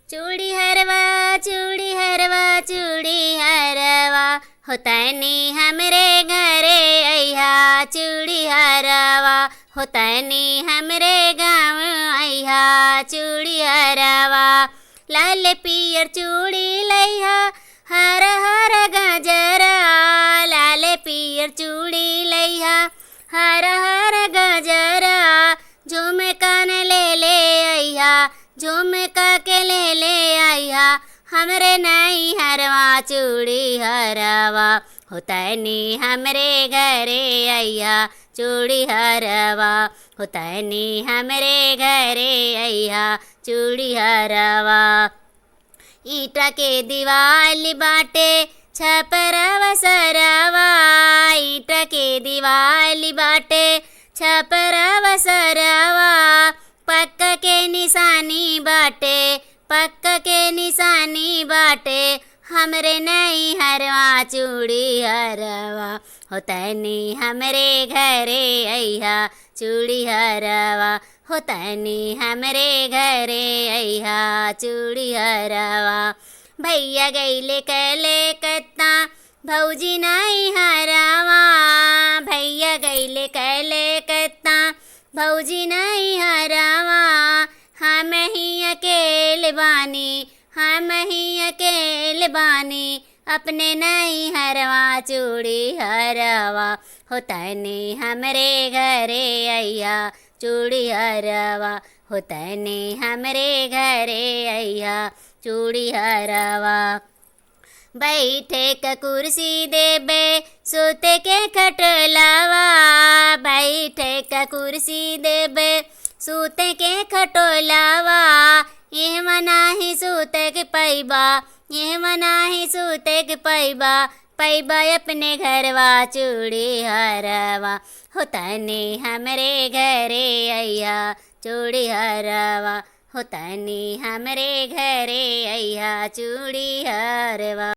चूड़ी हरवा चूड़ी हरवा चूड़ी हरवा हो तनी हमरे घरे अइहा। चूड़ी हरवा हो तनी हमरे गाँव अइहा। चूड़ी हरवा लाल पियर चूड़ी लइहा। हर हर गजरा लाल पियर चूड़ी लइहा। हर हर गजरा झुमका न ले अइहा। झुमका के ले अइहा। हमरे नई हरवा चूड़ी हरवा हो तनी हमरे घरे अइहा। चूड़ी हरवा हो तनी हमरे घरे अइहा। चूड़ी हरवा ईटा के दीवाल बाटे छपरवा सरवा। ईटा के दीवाल बाटे छपरवा सरवा। पक्का के निशानी बाटे पक्का के निशानी बाटे। हमरे नई हरवा चूड़ी हरवा हो तनी हमरे घरे अइहा। चूड़ी हरवा हो तनी हमरे घरे अइहा। चूड़ी हरवा भैया गइले कलकत्ता भौजी नई हरवा। भैया गइले कलकत्ता भौजी नई हरवा। हम ही अकेले बानी हम ही अकेले बानी। अपने नई हरवा चूड़ी हरवा हो तनी हमरे घरे अइहा। चूड़ी हरवा हो तनी हमरे घरे अइहा। चूड़ी हरवा बैठे क कुर्सी देबे सोते के खटोलावा। बैठे क कुर्सी देबे सूते के खटोलावा। ये मनाही सूते के पैबा ये मनाही सूते के पैबा। पैबा अपने घरवा चूड़ी हरवा हो तनी हमरे घरे अइहा। चूड़ी हरवा हो तनी हमरे घरे अइहा। चूड़ी हरवा।